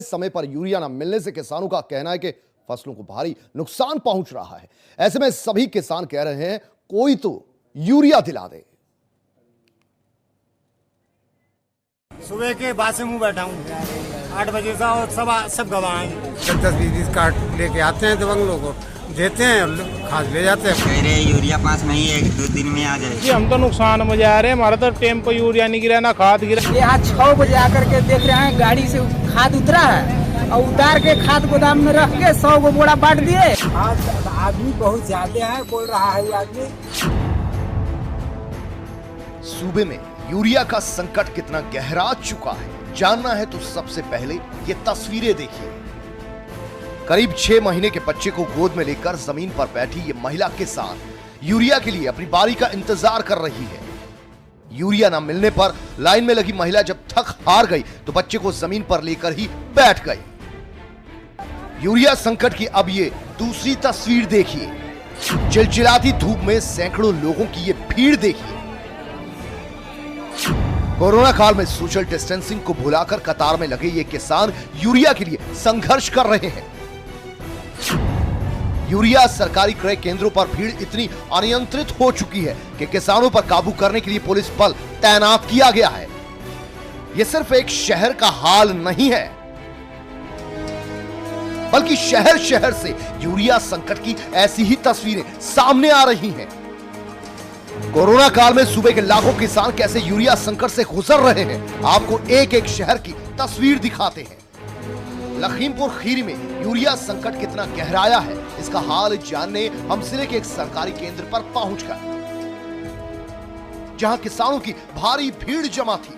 समय पर यूरिया न मिलने से किसानों का कहना है कि फसलों को भारी नुकसान पहुंच रहा है। ऐसे में सभी किसान कह रहे हैं कोई तो यूरिया दिला दे। सुबह के बाद से मुंह बैठा हूँ 8 बजे से और सब गवाएं 10-20 कार्ड लेके आते हैं दबंगलों को देते हैं और खाद ले जाते हैं। कह रहे यूरिया पास नहीं है, 1-2 दिन में आ जाए। जी हम तो नुकसान में जा रहे हैं, हमारा तो टेम्पो यूरिया नहीं गिरा ना खाद गिरा। यहाँ 6 बजे आकर के देख रहे हैं गाड़ी से खाद उतरा है और उतार के खाद गोदाम में रख के 100 गो बोरा बांट दिए। आदमी बहुत ज्यादा है, बोल रहा है आदमी। सूबे में यूरिया का संकट कितना गहरा चुका है, जानना है तो सबसे पहले ये तस्वीरें देखिए। करीब 6 महीने के बच्चे को गोद में लेकर जमीन पर बैठी ये महिला किसान यूरिया के लिए अपनी बारी का इंतजार कर रही है। यूरिया न मिलने पर लाइन में लगी महिला जब थक हार गई तो बच्चे को जमीन पर लेकर ही बैठ गई। यूरिया संकट की अब ये दूसरी तस्वीर देखिए। चिलचिलाती धूप में सैकड़ों लोगों की ये भीड़ देखिए। कोरोना काल में सोशल डिस्टेंसिंग को भुलाकर कतार में लगे ये किसान यूरिया के लिए संघर्ष कर रहे हैं। यूरिया सरकारी क्रय केंद्रों पर भीड़ इतनी अनियंत्रित हो चुकी है कि किसानों पर काबू करने के लिए पुलिस बल तैनात किया गया है। यह सिर्फ एक शहर का हाल नहीं है, बल्कि शहर शहर से यूरिया संकट की ऐसी ही तस्वीरें सामने आ रही हैं। कोरोना काल में सूबे के लाखों किसान कैसे यूरिया संकट से गुजर रहे हैं, आपको एक एक शहर की तस्वीर दिखाते हैं। लखीमपुर खीरी में यूरिया संकट कितना गहराया है, इसका हाल जानने हम जिले के एक सरकारी केंद्र पर पहुंच गए, जहां किसानों की भारी भीड़ जमा थी।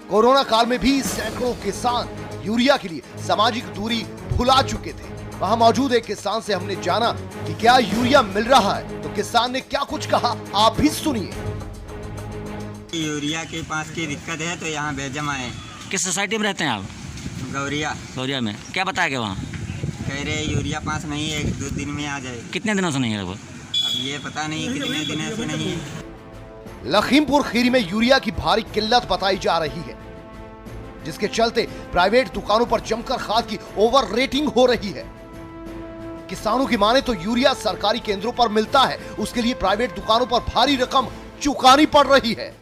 कोरोना काल में भी सैकड़ों किसान यूरिया के लिए सामाजिक दूरी भुला चुके थे। वहां मौजूद एक किसान से हमने जाना कि क्या यूरिया मिल रहा है, तो किसान ने क्या कुछ कहा आप भी सुनिए। यूरिया के पास की दिक्कत है तो यहाँ बेजम आए। किस सोसाइटी में रहते हैं आप? गौरिया में। क्या बताया गया वहाँ? कह रहे यूरिया पास नहीं है, 1-2 दिन में आ जाए। कितने दिनों से नहीं है लगभग? अब ये पता नहीं कितने दिन से नहीं है। लखीमपुर खीरी में यूरिया की भारी किल्लत बताई जा रही है, जिसके चलते प्राइवेट दुकानों पर जमकर खाद की ओवर रेटिंग हो रही है। किसानों की माने तो यूरिया सरकारी केंद्रों पर मिलता है, उसके लिए प्राइवेट दुकानों पर भारी रकम चुकानी पड़ रही है।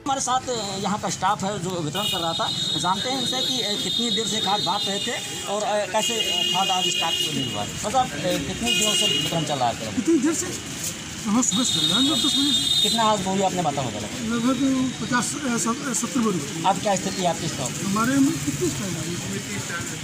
हमारे साथ यहाँ का स्टाफ है जो वितरण कर रहा था, जानते हैं इनसे कि कितनी देर से खाद बांट रहे थे और कैसे खाद आज स्टार्ट नहीं हुआ। मतलब कितनी देर से वितरण चल रहा है? कितनी देर से? हाँ सुबह से चल रहा है, 10 बजे से। कितना आज बोरी आपने बांटा होगा? लगभग 50-70 बोरी। अब क्या स्थिति है आपकी स्टॉक? हमारे में कितनी स्टॉक है?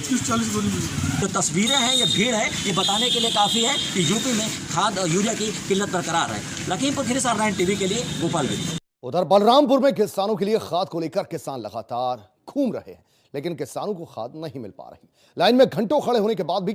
30-40 बोरी में। जो तस्वीरें हैं, ये भीड़ है, ये बताने के लिए काफ़ी है कि यूपी में खाद और यूरिया की किल्लत बरकरार है। लखीमपुर खीरी से R9 टीवी के लिए गोपाल गिरी। उधर बलरामपुर में किसानों के लिए खाद को लेकर किसान लगातार घूम रहे हैं, लेकिन किसानों को खाद नहीं मिल पा रही। लाइन में घंटों खड़े होने के बाद भी